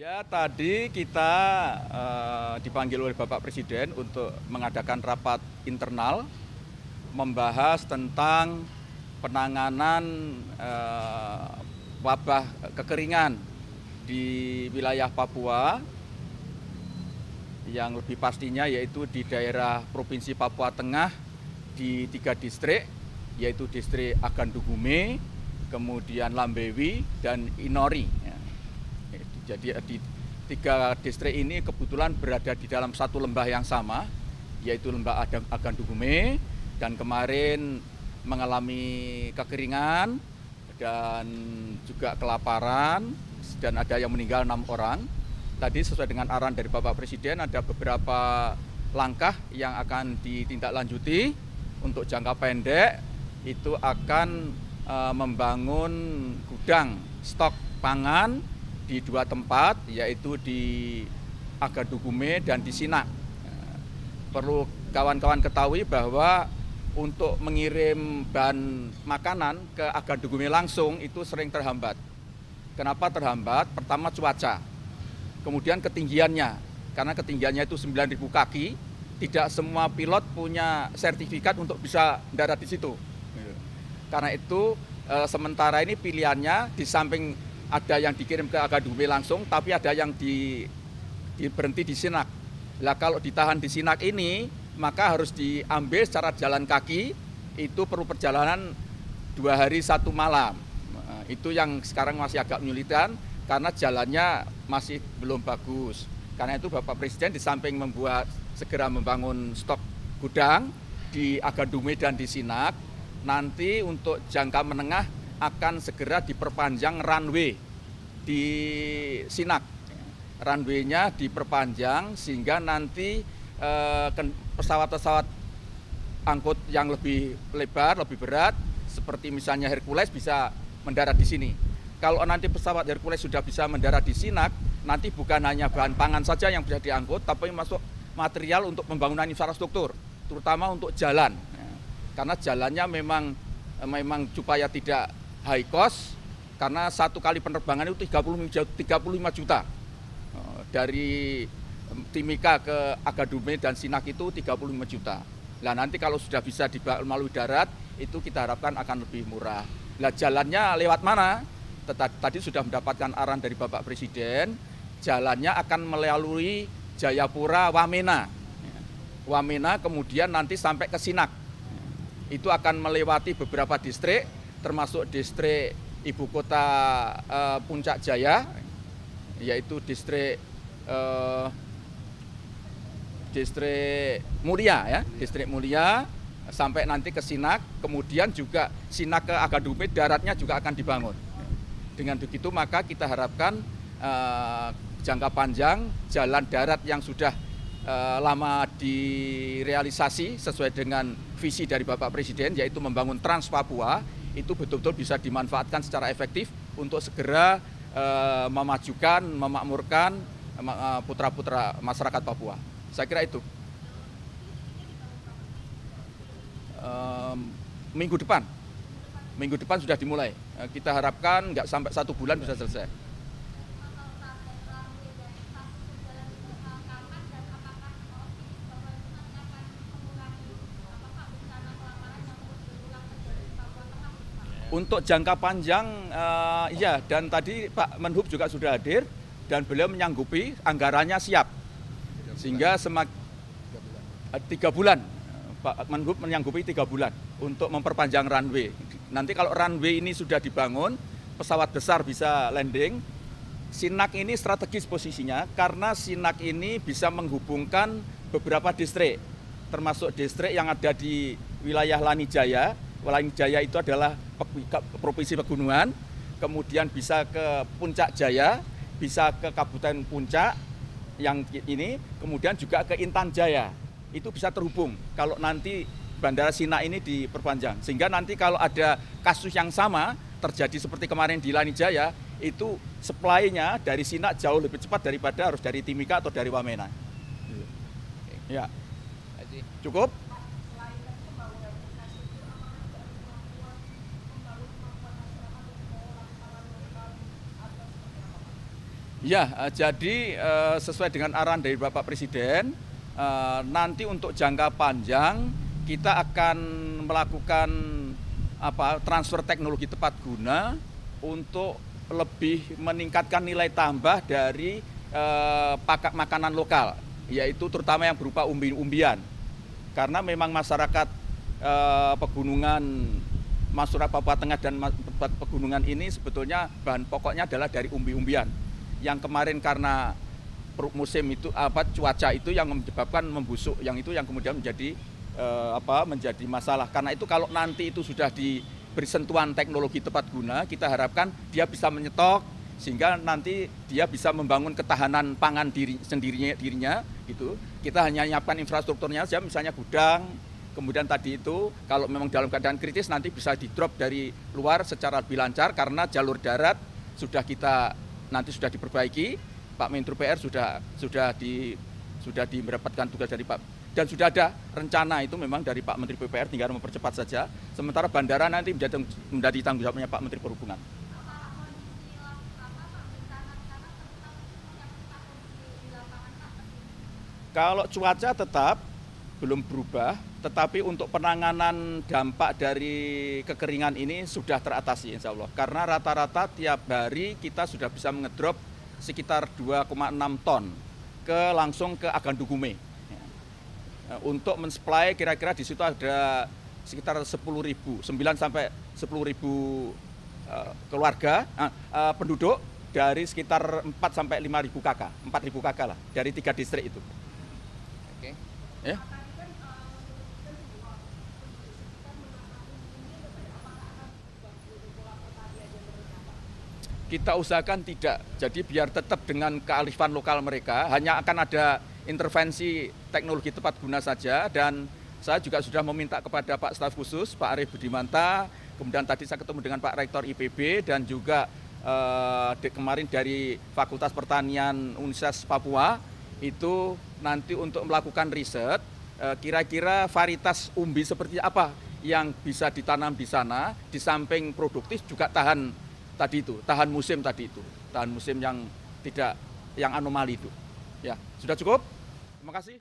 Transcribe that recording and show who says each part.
Speaker 1: Ya, tadi kita dipanggil oleh Bapak Presiden untuk mengadakan rapat internal membahas tentang penanganan wabah kekeringan di wilayah Papua, yang lebih pastinya yaitu di daerah Provinsi Papua Tengah di 3 distrik, yaitu distrik Agandugume, kemudian Lambewi, dan Inori. Jadi di 3 distrik ini kebetulan berada di dalam satu lembah yang sama, yaitu lembah Agandugume, dan kemarin mengalami kekeringan dan juga kelaparan, dan ada yang meninggal 6 orang. Tadi sesuai dengan arahan dari Bapak Presiden, ada beberapa langkah yang akan ditindaklanjuti. Untuk jangka pendek itu akan membangun gudang stok pangan di 2 tempat, yaitu di Agandugume dan di Sinak. Perlu kawan-kawan ketahui bahwa untuk mengirim bahan makanan ke Agandugume langsung itu sering terhambat. Kenapa terhambat? Pertama cuaca, kemudian ketinggiannya, karena ketinggiannya itu 9.000 kaki, tidak semua pilot punya sertifikat untuk bisa mendarat di situ. Karena itu sementara ini pilihannya di samping ada yang dikirim ke Agandugume langsung, tapi ada yang berhenti di Sinak. Nah, kalau ditahan di Sinak ini, maka harus diambil secara jalan kaki, itu perlu perjalanan 2 hari 1 malam. Itu yang sekarang masih agak menyulitkan, karena jalannya masih belum bagus. Karena itu Bapak Presiden di samping segera membangun stok gudang di Agandugume dan di Sinak, nanti untuk jangka menengah akan segera diperpanjang runway di Sinak. Runway-nya diperpanjang sehingga nanti pesawat-pesawat angkut yang lebih lebar, lebih berat, seperti misalnya Hercules bisa mendarat di sini. Kalau nanti pesawat Hercules sudah bisa mendarat di Sinak, nanti bukan hanya bahan pangan saja yang bisa diangkut, tapi masuk material untuk pembangunan infrastruktur, terutama untuk jalan. Karena jalannya memang supaya tidak high cost, karena 1 kali penerbangan itu 35 juta. Dari Timika ke Agandugume dan Sinak itu 35 juta. Nah, nanti kalau sudah bisa melalui darat, itu kita harapkan akan lebih murah. Nah, jalannya lewat mana? Tadi sudah mendapatkan arahan dari Bapak Presiden, jalannya akan melalui Jayapura, Wamena. Wamena kemudian nanti sampai ke Sinak. Itu akan melewati beberapa distrik, termasuk distrik ibu kota Puncak Jaya, yaitu distrik Mulia, ya, distrik Mulia, sampai nanti ke Sinak, kemudian juga Sinak ke Agandugume daratnya juga akan dibangun. Dengan begitu maka kita harapkan jangka panjang jalan darat yang sudah lama direalisasi sesuai dengan visi dari Bapak Presiden, yaitu membangun Trans Papua, itu betul-betul bisa dimanfaatkan secara efektif untuk segera memajukan, memakmurkan putra-putra masyarakat Papua. Saya kira itu. Minggu depan sudah dimulai. Kita harapkan nggak sampai 1 bulan bisa selesai. Untuk jangka panjang, iya, dan tadi Pak Menhub juga sudah hadir dan beliau menyanggupi anggarannya siap, sehingga 3 bulan. Pak Menhub menyanggupi 3 bulan untuk memperpanjang runway. Nanti kalau runway ini sudah dibangun, pesawat besar bisa landing. Sinak ini strategis posisinya, karena Sinak ini bisa menghubungkan beberapa distrik, termasuk distrik yang ada di wilayah Lanijaya. Lanijaya itu adalah provinsi pegunungan, kemudian bisa ke Puncak Jaya, bisa ke Kabupaten Puncak yang ini, kemudian juga ke Intan Jaya. Itu bisa terhubung kalau nanti Bandara Sinak ini diperpanjang. Sehingga nanti kalau ada kasus yang sama terjadi seperti kemarin di Lanijaya, itu supply-nya dari Sinak jauh lebih cepat daripada harus dari Timika atau dari Wamena. Ya. Cukup? Ya, jadi sesuai dengan arahan dari Bapak Presiden, nanti untuk jangka panjang kita akan melakukan transfer teknologi tepat guna untuk lebih meningkatkan nilai tambah dari paket makanan lokal, yaitu terutama yang berupa umbi-umbian. Karena memang masyarakat pegunungan Madura Papua Tengah dan pegunungan ini sebetulnya bahan pokoknya adalah dari umbi-umbian. Yang kemarin karena musim itu cuaca itu yang menyebabkan membusuk, yang itu yang kemudian menjadi menjadi masalah. Karena itu kalau nanti itu sudah diberi sentuhan teknologi tepat guna, kita harapkan dia bisa menyetok sehingga nanti dia bisa membangun ketahanan pangan dirinya gitu. Kita hanya menyiapkan infrastrukturnya saja, misalnya gudang. Kemudian tadi itu kalau memang dalam keadaan kritis nanti bisa di-drop dari luar secara lebih lancar karena jalur darat sudah diperbaiki. Pak Menteri PR sudah mendapatkan tugas dari Pak, dan sudah ada rencana itu memang dari Pak Menteri PPR, tinggal mempercepat saja. Sementara bandara nanti menjadi tanggung jawabnya Pak Menteri Perhubungan. Kalau cuaca tetap belum berubah, tetapi untuk penanganan dampak dari kekeringan ini sudah teratasi insya Allah. Karena rata-rata tiap hari kita sudah bisa mengedrop sekitar 2,6 ton langsung ke Agandugume. Untuk mensuplai kira-kira di situ ada sekitar 10.000, 9 sampai 10.000 keluarga penduduk dari sekitar 4 sampai 5.000 KK, 4.000 KK lah dari 3 distrik itu. Oke. Ya. Kita usahakan tidak, jadi biar tetap dengan kearifan lokal mereka, hanya akan ada intervensi teknologi tepat guna saja. Dan saya juga sudah meminta kepada Pak Staf Khusus, Pak Arief Budimanta, kemudian tadi saya ketemu dengan Pak Rektor IPB dan juga kemarin dari Fakultas Pertanian Universitas Papua, itu nanti untuk melakukan riset, kira-kira varietas umbi seperti apa yang bisa ditanam di sana, di samping produktif juga tahan musim yang tidak, yang anomali itu. Ya, sudah cukup. Terima kasih.